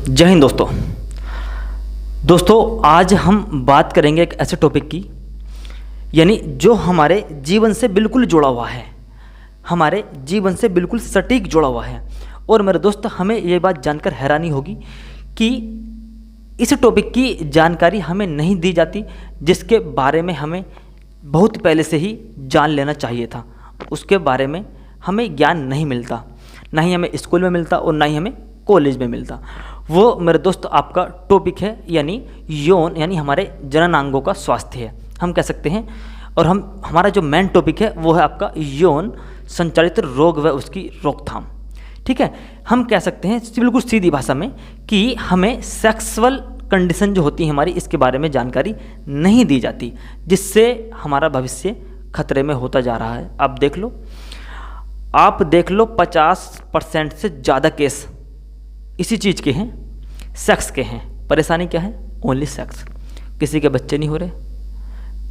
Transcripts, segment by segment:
जय हिंद दोस्तों आज हम बात करेंगे एक ऐसे टॉपिक की, यानी जो हमारे जीवन से बिल्कुल जुड़ा हुआ है, हमारे जीवन से बिल्कुल सटीक जुड़ा हुआ है। और मेरे दोस्त, हमें ये बात जानकर हैरानी होगी कि इस टॉपिक की जानकारी हमें नहीं दी जाती, जिसके बारे में हमें बहुत पहले से ही जान लेना चाहिए था। उसके बारे में हमें ज्ञान नहीं मिलता, ना ही हमें स्कूल में मिलता और ना ही हमें कॉलेज में मिलता। वो मेरे दोस्त आपका टॉपिक है, यानी यौन, यानी हमारे जननांगों का स्वास्थ्य है, हम कह सकते हैं। और हमारा जो मेन टॉपिक है वो है आपका यौन संचालित रोग व उसकी रोकथाम। ठीक है, हम कह सकते हैं बिल्कुल सीधी भाषा में कि हमें सेक्सुअल कंडीशन जो होती है हमारी, इसके बारे में जानकारी नहीं दी जाती, जिससे हमारा भविष्य खतरे में होता जा रहा है। आप देख लो 50% से ज़्यादा केस इसी चीज़ के हैं, सेक्स के हैं। परेशानी क्या है? Only sex. किसी के बच्चे नहीं हो रहे,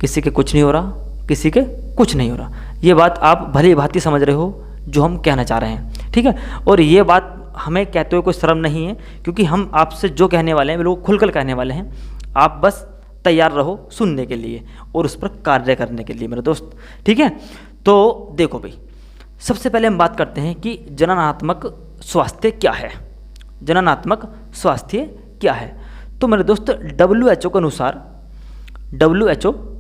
किसी के कुछ नहीं हो रहा, किसी के कुछ नहीं हो रहा। ये बात आप भली भांति समझ रहे हो जो हम कहना चाह रहे हैं, ठीक है। और ये बात हमें कहते हुए कोई शर्म नहीं है, क्योंकि हम आपसे जो कहने वाले हैं बिल्कुल खुलकर कहने वाले हैं। आप बस तैयार रहो सुनने के लिए और उस पर कार्य करने के लिए मेरे दोस्त, ठीक है। तो देखो भाई, सबसे पहले हम बात करते हैं कि जननात्मक स्वास्थ्य क्या है। जननात्मक स्वास्थ्य क्या है? तो मेरे दोस्त WHO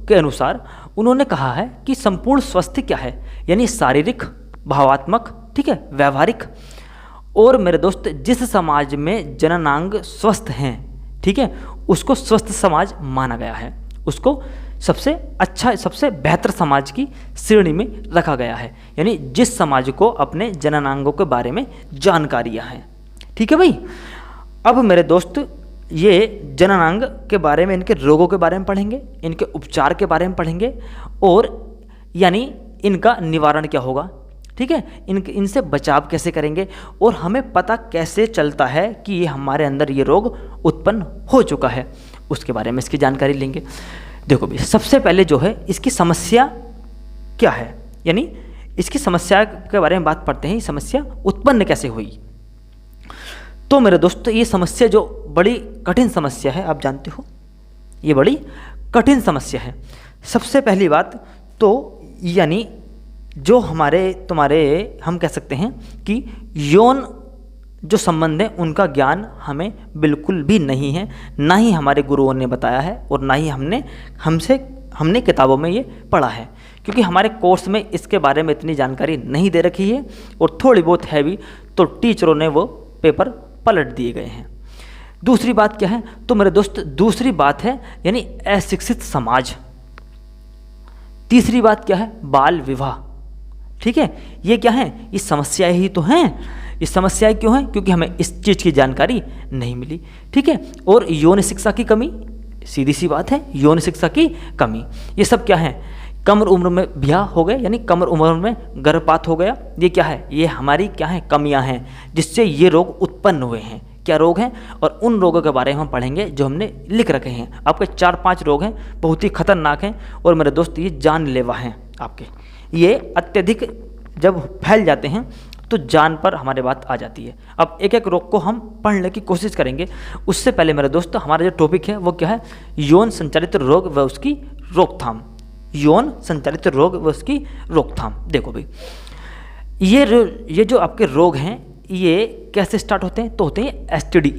के अनुसार उन्होंने कहा है कि संपूर्ण स्वास्थ्य क्या है, यानी शारीरिक, भावात्मक, ठीक है, व्यवहारिक। और मेरे दोस्त जिस समाज में जननांग स्वस्थ हैं, ठीक है, उसको स्वस्थ समाज माना गया है, उसको सबसे अच्छा, सबसे बेहतर समाज की श्रेणी में रखा गया है। यानी जिस समाज को अपने जननांगों के बारे में जानकारियाँ हैं, ठीक है भाई। अब मेरे दोस्त ये जननांग के बारे में, इनके रोगों के बारे में पढ़ेंगे, इनके उपचार के बारे में पढ़ेंगे, और यानी इनका निवारण क्या होगा, ठीक है, इनसे बचाव कैसे करेंगे, और हमें पता कैसे चलता है कि ये हमारे अंदर ये रोग उत्पन्न हो चुका है, उसके बारे में इसकी जानकारी लेंगे। देखो भाई, सबसे पहले जो है इसकी समस्या क्या है, यानी इसकी समस्या के बारे में बात पढ़ते हैं। ये समस्या उत्पन्न कैसे हुई? तो मेरे दोस्तों ये समस्या जो बड़ी कठिन समस्या है, आप जानते हो ये बड़ी कठिन समस्या है। सबसे पहली बात तो यानी जो तुम्हारे हम कह सकते हैं कि यौन जो संबंध है उनका ज्ञान हमें बिल्कुल भी नहीं है, ना ही हमारे गुरुओं ने बताया है और ना ही हमने किताबों में ये पढ़ा है, क्योंकि हमारे कोर्स में इसके बारे में इतनी जानकारी नहीं दे रखी है, और थोड़ी बहुत है भी तो टीचरों ने वो पेपर पलट दिए गए हैं। दूसरी बात क्या है? तो मेरे दोस्त दूसरी बात है यानी अशिक्षित समाज। तीसरी बात क्या है? बाल विवाह, ठीक है। ये क्या है? ये समस्याएं ही तो हैं। ये समस्याएं क्यों हैं? क्योंकि हमें इस चीज़ की जानकारी नहीं मिली, ठीक है। और यौन शिक्षा की कमी, सीधी सी बात है, यौन शिक्षा की कमी। ये सब क्या है? कम उम्र में ब्याह हो गए, यानी कम उम्र में गर्भपात हो गया। ये क्या है? ये हमारी क्या है? कमियां हैं, जिससे ये रोग उत्पन्न हुए हैं। क्या रोग हैं? और उन रोगों के बारे में हम पढ़ेंगे जो हमने लिख रखे हैं। आपके 4-5 रोग हैं, बहुत ही खतरनाक हैं, और मेरे दोस्त ये जानलेवा हैं आपके। ये अत्यधिक जब फैल जाते हैं तो जान पर हमारे बात आ जाती है। अब एक एक रोग को हम पढ़ने की कोशिश करेंगे। उससे पहले मेरे दोस्त हमारा जो टॉपिक है वो क्या है? यौन संचालित रोग व उसकी रोकथाम। यौन संचालित रोग व उसकी रोकथाम। देखो भाई, ये जो आपके रोग हैं ये कैसे स्टार्ट होते हैं? तो होते हैं STD,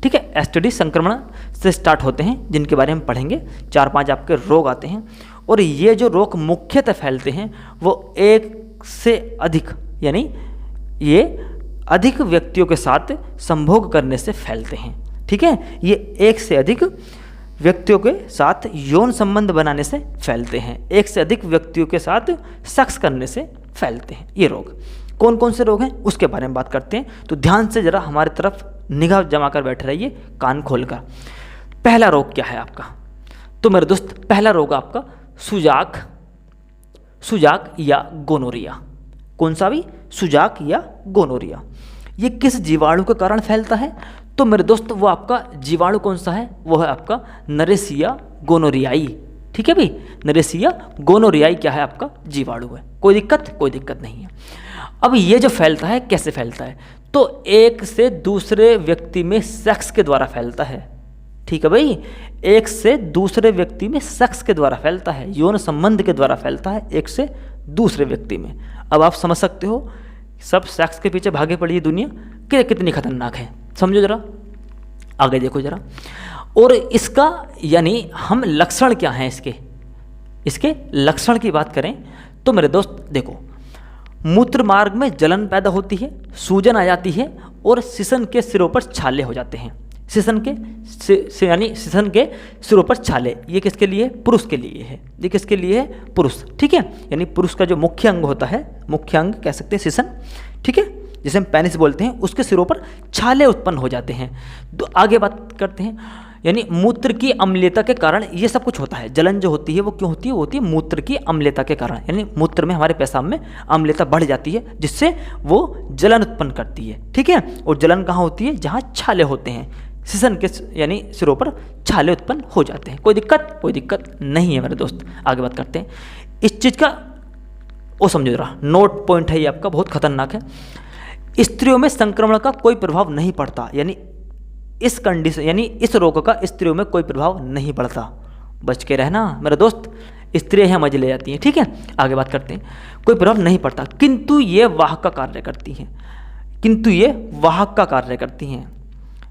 ठीक है, STD संक्रमण से स्टार्ट होते हैं, जिनके बारे में हम पढ़ेंगे। 4-5 आपके रोग आते हैं, और ये जो रोग मुख्यतः फैलते हैं वो एक से अधिक, यानी ये अधिक व्यक्तियों के साथ संभोग करने से फैलते हैं, ठीक है। ये एक से अधिक व्यक्तियों के साथ यौन संबंध बनाने से फैलते हैं, एक से अधिक व्यक्तियों के साथ सेक्स करने से फैलते हैं। ये रोग कौन कौन से रोग हैं उसके बारे में बात करते हैं। तो ध्यान से जरा हमारी तरफ निगाह जमा कर बैठे रहिए, कान खोलकर। पहला रोग क्या है आपका? तो मेरे दोस्त पहला रोग आपका सुजाक या गोनोरिया। कौन सा भी? सुजाक या गोनोरिया। ये किस जीवाणु के कारण फैलता है? तो मेरे दोस्त वो आपका जीवाणु कौन सा है? वो है आपका नरेसिया गोनोरियाई, ठीक है भाई। नरेसिया गोनोरियाई क्या है? आपका जीवाणु है। कोई दिक्कत नहीं है। अब ये जो फैलता है कैसे फैलता है, तो एक से दूसरे व्यक्ति में सेक्स के द्वारा फैलता है। ठीक है भाई, एक से दूसरे व्यक्ति में सेक्स के द्वारा फैलता है, यौन संबंध के द्वारा फैलता है एक से दूसरे व्यक्ति में। अब आप समझ सकते हो सब सेक्स के पीछे भागे पड़ी दुनिया कि कितनी खतरनाक है। समझो जरा, आगे देखो जरा। और इसका यानी हम लक्षण क्या हैं इसके लक्षण की बात करें तो मेरे दोस्त देखो, मूत्र मार्ग में जलन पैदा होती है, सूजन आ जाती है और सिसन के सिरों पर छाले हो जाते हैं। सिसन के सिरों पर छाले, ये किसके लिए? पुरुष के लिए है। ये किसके लिए है? पुरुष। ठीक है, यानी पुरुष का जो मुख्य अंग होता है, मुख्य अंग कह सकते हैं सिसन, ठीक है, जिसे हम पेनिस बोलते हैं, उसके सिरों पर छाले उत्पन्न हो जाते हैं। तो आगे बात करते हैं, यानी मूत्र की अम्लता के कारण ये सब कुछ होता है। जलन जो होती है वो क्यों होती है? वो होती है मूत्र की अम्लता के कारण, यानी मूत्र में, हमारे पेशाब में अम्लता बढ़ जाती है, जिससे वो जलन उत्पन्न करती है। ठीक है, और जलन कहाँ होती है? जहाँ छाले होते हैं, सिसन के यानी सिरों पर छाले उत्पन्न हो जाते हैं। कोई दिक्कत नहीं है मेरे दोस्त। आगे बात करते हैं इस चीज़ का, वो समझो जरा, नोट पॉइंट है ये आपका, बहुत खतरनाक है। स्त्रियों में संक्रमण का कोई प्रभाव नहीं पड़ता, यानी इस कंडीशन, यानी इस रोग का स्त्रियों में कोई प्रभाव नहीं पड़ता। बच के रहना मेरे दोस्त, स्त्रियाँ यहाँ मजे ले जाती हैं। ठीक है, आगे बात करते हैं, कोई प्रभाव नहीं पड़ता, किंतु ये वाहक का कार्य करती हैं।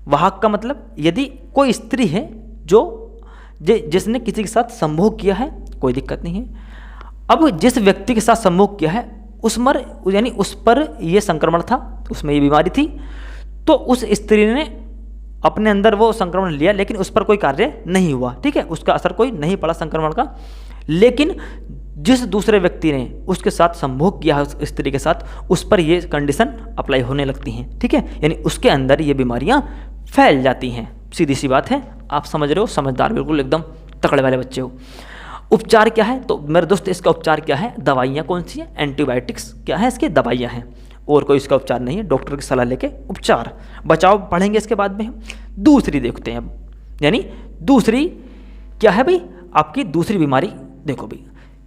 वाहक का मतलब, यदि कोई स्त्री है जिसने किसी के साथ संभोग किया है, कोई दिक्कत नहीं है। अब जिस व्यक्ति के साथ संभोग किया है उस पर यह संक्रमण था, उसमें ये बीमारी थी, तो उस स्त्री ने अपने अंदर वो संक्रमण लिया, लेकिन उस पर कोई कार्य नहीं हुआ। ठीक है, उसका असर कोई नहीं पड़ा संक्रमण का। लेकिन जिस दूसरे व्यक्ति ने उसके साथ संभोग किया है, उस स्त्री के साथ, उस पर ये कंडीशन अप्लाई होने लगती हैं। ठीक है, यानी उसके अंदर ये बीमारियां फैल जाती हैं। सीधी सी बात है, आप समझ रहे हो, समझदार बिल्कुल एकदम तकड़े वाले बच्चे हो। उपचार क्या है? तो मेरे दोस्त इसका उपचार क्या है? दवाइयाँ कौन सी है? एंटीबायोटिक्स क्या है? इसके दवाइयाँ हैं, और कोई इसका उपचार नहीं है। डॉक्टर की सलाह लेके उपचार, बचाव पढ़ेंगे इसके बाद में हम। दूसरी देखते हैं अब, यानी दूसरी क्या है भाई? आपकी दूसरी बीमारी देखो भाई,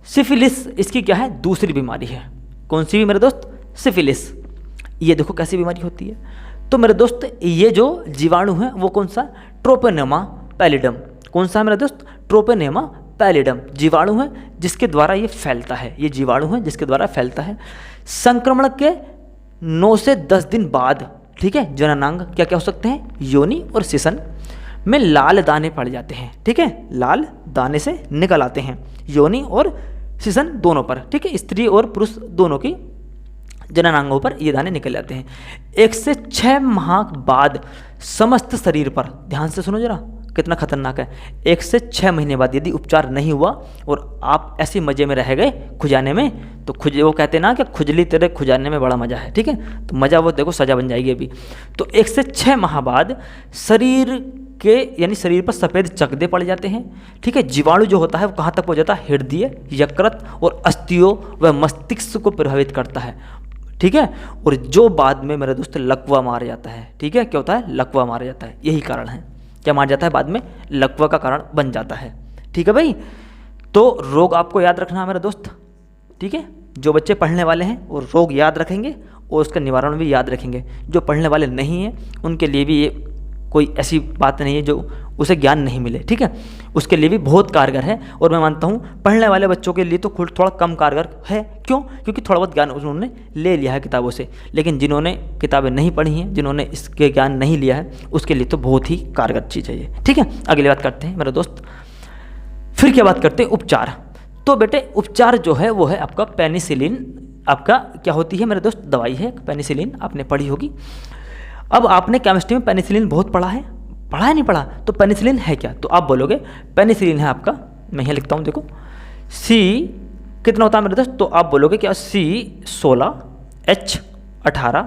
सिफिलिस इसकी क्या है? दूसरी बीमारी है। कौन सी भी मेरे दोस्त? सिफिलिस। ये देखो कैसी बीमारी होती है। तो मेरे दोस्त ये जो जीवाणु है वो कौन सा? ट्रोपोनेमा पैलिडम। कौन सा है मेरे दोस्त? ट्रोपोनेमा पैलिडम जीवाणु है जिसके द्वारा ये फैलता है। ये जीवाणु है जिसके द्वारा फैलता है। संक्रमण के 9 से 10 दिन बाद, ठीक है, जननांग क्या क्या हो सकते हैं? योनि और सिसन में लाल दाने पड़ जाते हैं। ठीक है, लाल दाने से निकल आते हैं योनि और सिसन दोनों पर। ठीक है, स्त्री और पुरुष दोनों की जननांगों पर ये दाने निकल जाते हैं। 1 से 6 माह बाद समस्त शरीर पर, ध्यान से सुनो जरा कितना खतरनाक है, 1 से 6 महीने बाद यदि उपचार नहीं हुआ और आप ऐसे मजे में रह गए खुजाने में, तो वो कहते हैं ना कि खुजली तेरे खुजाने में बड़ा मजा है। ठीक है, तो मजा वो देखो सजा बन जाएगी अभी। तो 1 से 6 माह बाद शरीर पर सफ़ेद चकदे पड़ जाते हैं। ठीक है, जीवाणु जो होता है वो कहाँ तक पहुँच जाता है? हृदय, यकृत और अस्थियों व मस्तिष्क को प्रभावित करता है। ठीक है, और जो बाद में मेरे दोस्त लकवा मार जाता है। ठीक है, क्या होता है? लकवा मार जाता है। यही कारण है, क्या मार जाता है? बाद में लकवा का कारण बन जाता है। ठीक है भाई, तो रोग आपको याद रखना है मेरे दोस्त। ठीक है, जो बच्चे पढ़ने वाले हैं वो रोग याद रखेंगे और उसका निवारण भी याद रखेंगे। जो पढ़ने वाले नहीं हैं उनके लिए भी ये कोई ऐसी बात नहीं है जो उसे ज्ञान नहीं मिले। ठीक है, उसके लिए भी बहुत कारगर है। और मैं मानता हूँ पढ़ने वाले बच्चों के लिए तो थोड़ा कम कारगर है। क्यों? क्योंकि थोड़ा बहुत ज्ञान उन्होंने ले लिया है किताबों से। लेकिन जिन्होंने किताबें नहीं पढ़ी हैं, जिन्होंने इसके ज्ञान नहीं लिया है, उसके लिए तो बहुत ही कारगर चीज़ है ये। ठीक है, अगली बात करते हैं मेरे दोस्त। फिर क्या बात करते हैं? उपचार। तो बेटे उपचार जो है वो है आपका पेनिसिलिन। आपका क्या होती है मेरे दोस्त? दवाई है पेनिसिलिन, आपने पढ़ी होगी। अब आपने केमिस्ट्री में पेनिसिलिन बहुत पढ़ा है नहीं पढ़ा? तो पेनिसिलिन है क्या? तो आप बोलोगे पेनिसिलिन है आपका, मैं यहाँ लिखता हूँ देखो, C कितना होता है मेरे दोस्त? तो आप बोलोगे क्या? C16H18।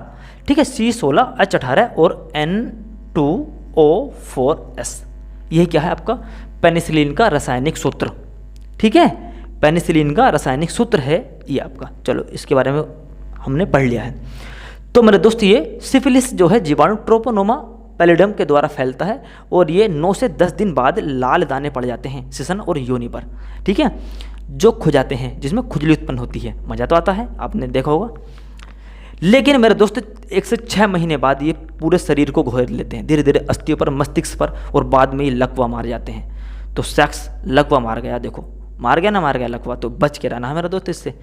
ठीक है, C16H18 और N2O4S। यही क्या है आपका? पेनिसिलिन का रासायनिक सूत्र। ठीक है, पेनिसिलिन का रासायनिक सूत्र है ये आपका। चलो इसके बारे में हमने पढ़ लिया है। तो मेरे दोस्त ये सिफिलिस जो है जीवाणु ट्रोपोनोमा पैलिडम के द्वारा फैलता है और ये 9 से 10 दिन बाद लाल दाने पड़ जाते हैं सिसन और योनि पर। ठीक है, जो खुजाते हैं, जिसमें खुजली उत्पन्न होती है। मज़ा तो आता है, आपने देखा होगा। लेकिन मेरे दोस्त 1 से 6 महीने बाद ये पूरे शरीर को घेर लेते हैं, धीरे धीरे अस्थियों पर, मस्तिष्क पर, और बाद में ये लकवा मार जाते हैं। तो सेक्स लकवा मार गया, देखो मार गया ना, मार गया लकवा, तो बच के रहना है मेरा दोस्त इससे।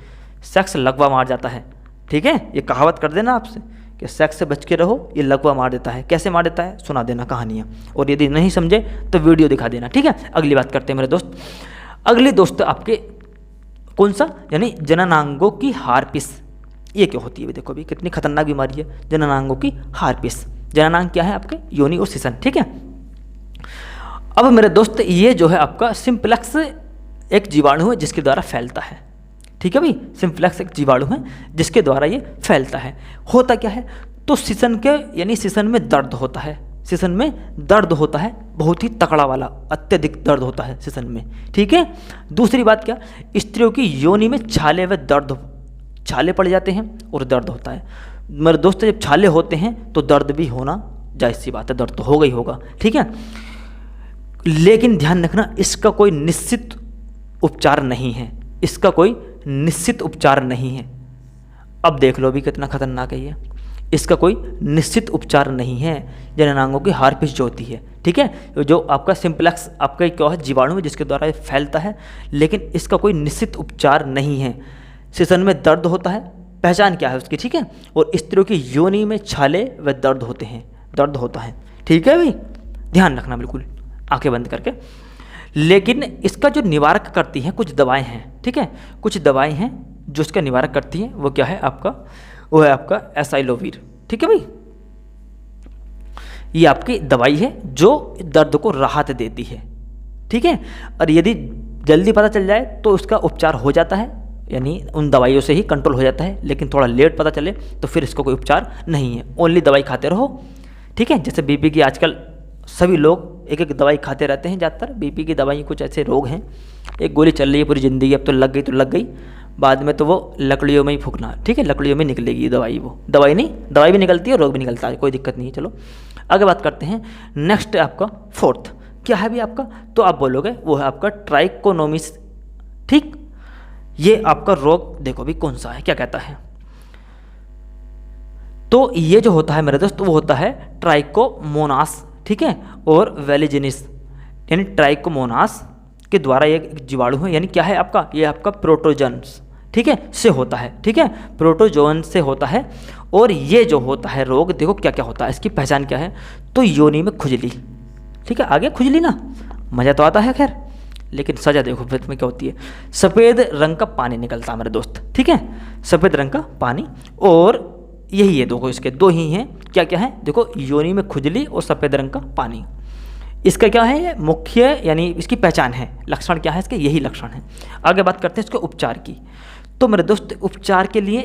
सेक्स लकवा मार जाता है, ठीक है, ये कहावत कर देना आपसे कि सेक्स से बच के रहो, ये लकवा मार देता है। कैसे मार देता है सुना देना कहानियाँ, और यदि नहीं समझे तो वीडियो दिखा देना, ठीक है। अगली बात करते हैं मेरे दोस्त। अगली दोस्त आपके कौन सा, यानी जननांगों की हार्पिस। ये क्या होती है, देखो अभी कितनी खतरनाक बीमारी है जननांगों की हार्पिस। जननांग क्या है आपके, योनि और सिसन, ठीक है। अब मेरे दोस्त ये जो है आपका सिंप्लेक्स एक जीवाणु है जिसके द्वारा फैलता है, ठीक है भाई। सिंप्लेक्स एक जीवाणु है जिसके द्वारा ये फैलता है। होता क्या है, तो सिसन के यानी सिसन में दर्द होता है, सिसन में दर्द होता है, बहुत ही तकड़ा वाला, अत्यधिक दर्द होता है सिसन में, ठीक है। दूसरी बात क्या, स्त्रियों की योनि में छाले व दर्द, छाले पड़ जाते हैं और दर्द होता है। मेरे दोस्त जब छाले होते हैं तो दर्द भी होना जायज़ सी बात है, दर्द तो होगा ही होगा, ठीक है। लेकिन ध्यान रखना, इसका कोई निश्चित उपचार नहीं है, इसका कोई निश्चित उपचार नहीं है। अब देख लो भी कितना खतरनाक है ये, इसका कोई निश्चित उपचार नहीं है। जननांगों की हार्पिस जो होती है, ठीक है, जो आपका सिंप्लेक्स आपका क्या है, जीवाणु है जिसके द्वारा ये फैलता है, लेकिन इसका कोई निश्चित उपचार नहीं है। सिसन में दर्द होता है, पहचान क्या है उसकी, ठीक है। और स्त्रियों की योनि में छाले व दर्द होते हैं, दर्द होता है, ठीक है भाई, ध्यान रखना बिल्कुल आंखें बंद करके। लेकिन इसका जो निवारक करती हैं कुछ दवाएं हैं, ठीक है, कुछ दवाएं हैं जो इसका निवारक करती हैं। वो क्या है आपका, वो है आपका एसाइलोवीर, ठीक है भाई। ये आपकी दवाई है जो दर्द को राहत देती है, ठीक है। और यदि जल्दी पता चल जाए तो उसका उपचार हो जाता है, यानी उन दवाइयों से ही कंट्रोल हो जाता है। लेकिन थोड़ा लेट पता चले तो फिर इसका कोई उपचार नहीं है, ओनली दवाई खाते रहो, ठीक है। जैसे बीपी की आजकल सभी लोग एक एक दवाई खाते रहते हैं, ज़्यादातर बीपी की दवाई कुछ ऐसे रोग हैं, एक गोली चल रही है पूरी ज़िंदगी, अब तो लग गई तो लग गई, बाद में तो वो लकड़ियों में ही फूकना, ठीक है, लकड़ियों में निकलेगी ये दवाई, वो दवाई नहीं, दवाई भी निकलती है, रोग भी निकलता है, कोई दिक्कत नहीं है। चलो आगे बात करते हैं। नेक्स्ट आपका फोर्थ क्या है भी आपका, तो आप बोलोगे वो है आपका ट्राइकोनोमिस, ठीक। ये आपका रोग देखो भी कौन सा है, क्या कहता है, तो ये जो होता है मेरे दोस्त वो होता है ट्राइकोमोनास, ठीक है, और वेलिजिनिस, यानी ट्राइकोमोनास के द्वारा ये जीवाणु है, यानी क्या है आपका, ये आपका प्रोटोजन्स, ठीक है, से होता है, ठीक है, प्रोटोजोन से होता है। और ये जो होता है रोग, देखो क्या क्या होता है, इसकी पहचान क्या है, तो योनि में खुजली, ठीक है, आगे खुजली ना, मज़ा तो आता है खैर, लेकिन सजा देखो फिर में क्या होती है, सफ़ेद रंग का पानी निकलता है मेरे दोस्त, ठीक है, सफ़ेद रंग का पानी। और यही है देखो, इसके दो ही हैं, क्या क्या है देखो, योनि में खुजली और सफ़ेद रंग का पानी। इसका क्या है, ये मुख्य यानी इसकी पहचान है, लक्षण क्या है इसके, यही लक्षण है। आगे बात करते हैं इसके उपचार की। तो मेरे दोस्त उपचार के लिए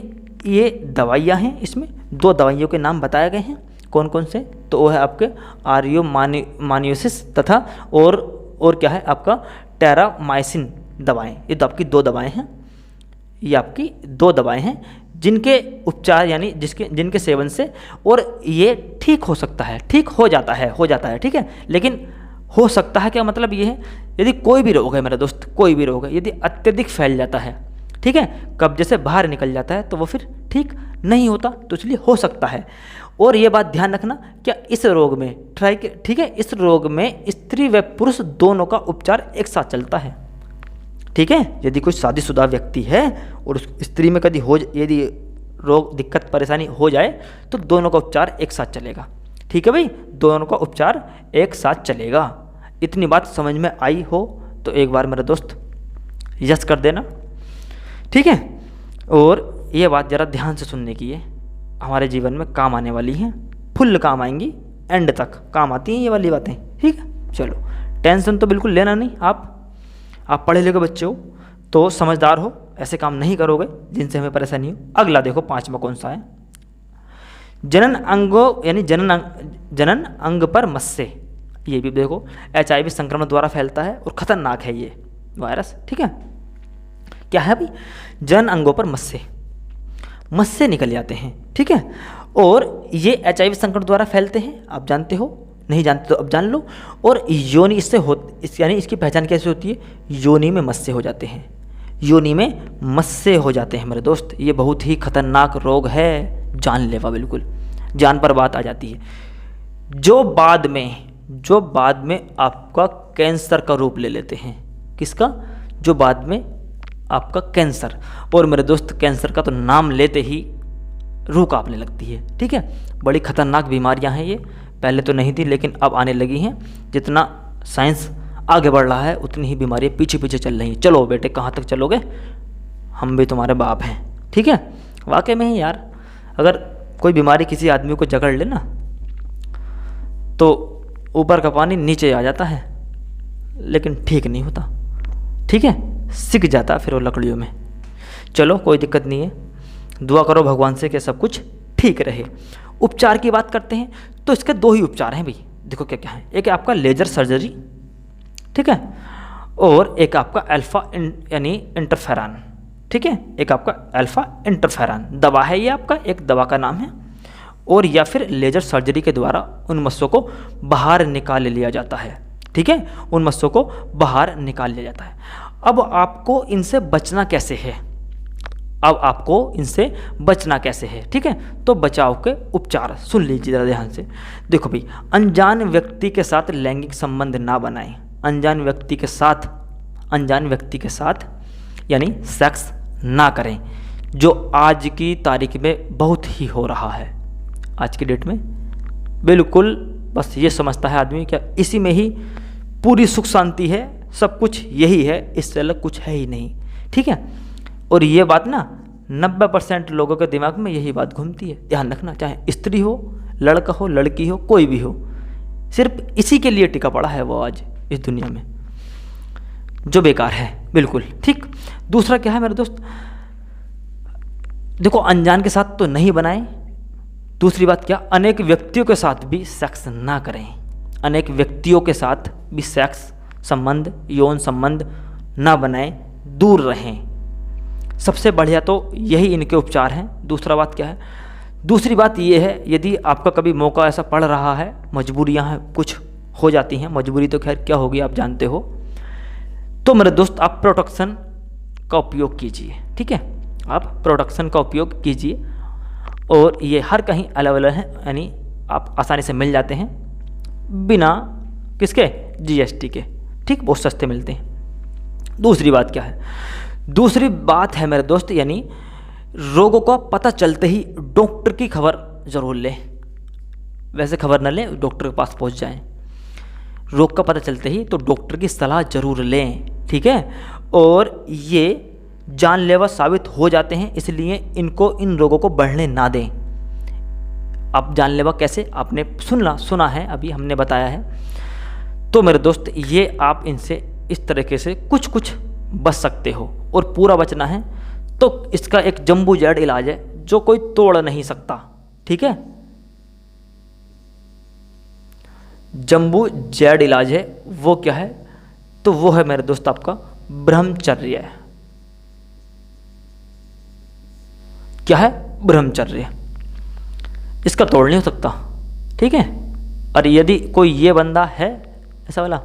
ये दवाइयाँ हैं, इसमें 2 दवाइयों के नाम बताए गए हैं, कौन कौन से, तो वो है आपके आर्योमानियोसिस तथा और क्या है आपका टेरामाइसिन दवाएं। ये तो आपकी 2 दवाएं हैं, ये आपकी 2 दवाएं हैं जिनके उपचार यानी जिनके सेवन से और ये ठीक हो सकता है, ठीक हो जाता है, ठीक है। लेकिन हो सकता है क्या मतलब ये है, यदि कोई भी रोग है मेरा दोस्त, कोई भी रोग है, यदि अत्यधिक फैल जाता है, ठीक है, कब्जे से बाहर निकल जाता है, तो वो फिर ठीक नहीं होता, तो इसलिए हो सकता है। और ये बात ध्यान रखना, क्या इस रोग में ठीक है, इस रोग में स्त्री व पुरुष दोनों का उपचार एक साथ चलता है, ठीक है। यदि कोई शादीशुदा व्यक्ति है और उस स्त्री में यदि रोग दिक्कत परेशानी हो जाए तो दोनों का उपचार एक साथ चलेगा, ठीक है भाई, दोनों का उपचार एक साथ चलेगा। इतनी बात समझ में आई हो तो एक बार मेरे दोस्त यस कर देना, ठीक है। और ये बात ज़रा ध्यान से सुनने की है, हमारे जीवन में काम आने वाली हैं, फुल काम आएंगी, एंड तक काम आती हैं ये वाली बातें, ठीक है। चलो टेंशन तो बिल्कुल लेना नहीं, आप पढ़े लिखे बच्चे हो तो समझदार हो, ऐसे काम नहीं करोगे जिनसे हमें परेशानी हो। अगला देखो 5वां कौन सा है, जनन अंगों यानी जनन अंग पर मस्से। ये भी देखो HIV संक्रमण द्वारा फैलता है और ख़तरनाक है ये वायरस, ठीक है। क्या है भाई, जनन अंगों पर मस्से निकल जाते हैं, ठीक है। और ये HIV संक्रमण द्वारा फैलते हैं, आप जानते हो, नहीं जानते तो अब जान लो। और योनि यानी इसकी पहचान कैसे होती है, योनि में मस्से हो जाते हैं, योनि में मस्से हो जाते हैं मेरे दोस्त, ये बहुत ही खतरनाक रोग है, जानलेवा, बिल्कुल जान पर बात आ जाती है। जो बाद में आपका कैंसर का रूप ले लेते हैं। किसका? जो बाद में आपका कैंसर। और मेरे दोस्त कैंसर का तो नाम लेते ही रूह कांपने लगती है। ठीक है, बड़ी खतरनाक बीमारियां हैं ये, पहले तो नहीं थी लेकिन अब आने लगी हैं। जितना साइंस आगे बढ़ रहा है उतनी ही बीमारियां पीछे पीछे चल रही हैं। चलो बेटे, कहाँ तक चलोगे, हम भी तुम्हारे बाप हैं। ठीक है, वाकई में ही यार, अगर कोई बीमारी किसी आदमी को जकड़ ले ना तो ऊपर का पानी नीचे आ जाता है, लेकिन ठीक नहीं होता। ठीक है, सिक जाता फिर वो लकड़ियों में। चलो कोई दिक्कत नहीं है, दुआ करो भगवान से कि सब कुछ ठीक रहे। उपचार की बात करते हैं तो इसके 2 ही उपचार हैं भाई। देखो क्या क्या है, एक है आपका लेजर सर्जरी, ठीक है, और एक आपका अल्फा यानी इंटरफेरॉन। ठीक है, एक आपका अल्फा इंटरफेरॉन दवा है, ये आपका एक दवा का नाम है। और या फिर लेजर सर्जरी के द्वारा उन मस्सों को बाहर निकाल लिया जाता है। ठीक है, उन मस्सों को बाहर निकाल लिया जाता है। अब आपको इनसे बचना कैसे है, ठीक है, तो बचाव के उपचार सुन लीजिए ज़रा ध्यान से। देखो भाई, अनजान व्यक्ति के साथ लैंगिक संबंध ना बनाएं। अनजान व्यक्ति के साथ यानी सेक्स ना करें, जो आज की तारीख में बहुत ही हो रहा है। आज की डेट में बिल्कुल बस ये समझता है आदमी क्या इसी में ही पूरी सुख शांति है, सब कुछ यही है, इससे अलग कुछ है ही नहीं। ठीक है, और ये बात ना 90% लोगों के दिमाग में यही बात घूमती है। ध्यान रखना, चाहे स्त्री हो, लड़का हो, लड़की हो, कोई भी हो, सिर्फ इसी के लिए टिका पड़ा है वो आज इस दुनिया में, जो बेकार है बिल्कुल। ठीक, दूसरा क्या है मेरे दोस्त, देखो अनजान के साथ तो नहीं बनाएं। दूसरी बात क्या, अनेक व्यक्तियों के साथ भी सेक्स ना करें। अनेक व्यक्तियों के साथ भी सेक्स संबंध, यौन संबंध ना बनाएं, दूर रहें। सबसे बढ़िया तो यही इनके उपचार हैं। दूसरा बात क्या है, दूसरी बात ये है, यदि आपका कभी मौका ऐसा पड़ रहा है, मजबूरियां हैं, कुछ हो जाती हैं, मजबूरी तो खैर क्या होगी आप जानते हो, तो मेरे दोस्त आप प्रोटेक्शन का उपयोग कीजिए। ठीक है, आप प्रोटेक्शन का उपयोग कीजिए, और ये हर कहीं अवेलेबल है, यानी आप आसानी से मिल जाते हैं बिना किसके, GST के। ठीक, बहुत सस्ते मिलते हैं। दूसरी बात क्या है, दूसरी बात है मेरे दोस्त, यानी रोगों का पता चलते ही डॉक्टर की खबर जरूर लें। वैसे खबर न लें, डॉक्टर के पास पहुंच जाएं। रोग का पता चलते ही तो डॉक्टर की सलाह जरूर लें। ठीक है, और ये जानलेवा साबित हो जाते हैं, इसलिए इन रोगों को बढ़ने ना दें। अब जानलेवा कैसे, आपने सुना है, अभी हमने बताया है। तो मेरे दोस्त ये आप इनसे इस तरीके से कुछ बच सकते हो, और पूरा बचना है तो इसका एक जंबू जैड इलाज है जो कोई तोड़ नहीं सकता। ठीक है, जंबू जैड इलाज है, वो क्या है, तो वो है मेरे दोस्त आपका ब्रह्मचर्य। क्या है, ब्रह्मचर्य। इसका तोड़ नहीं हो सकता। ठीक है, और यदि कोई ये बंदा है ऐसा वाला,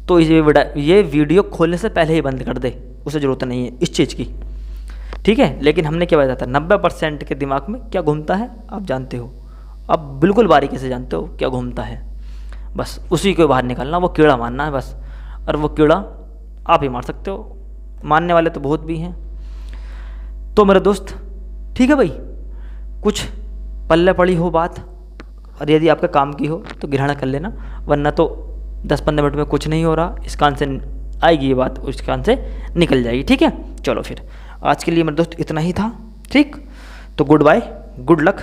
तो ये वीडियो खोलने से पहले ही बंद कर दे, उसे ज़रूरत नहीं है इस चीज़ की। ठीक है, लेकिन हमने क्या बताया था, 90% के दिमाग में क्या घूमता है आप जानते हो, आप बिल्कुल बारीकी से जानते हो क्या घूमता है, बस उसी को बाहर निकालना, वो कीड़ा मारना है बस। और वो कीड़ा आप ही मार सकते हो, मारने वाले तो बहुत भी हैं। तो मेरे दोस्त ठीक है भाई, कुछ पल्ले पड़ी हो बात, और यदि आपके काम की हो तो ग्रहण कर लेना, वरना तो 10-15 मिनट में कुछ नहीं हो रहा, इस कान से आएगी ये बात, उस कान से निकल जाएगी। ठीक है, चलो फिर आज के लिए मेरे दोस्त इतना ही था। ठीक, तो गुड बाय, गुड लक।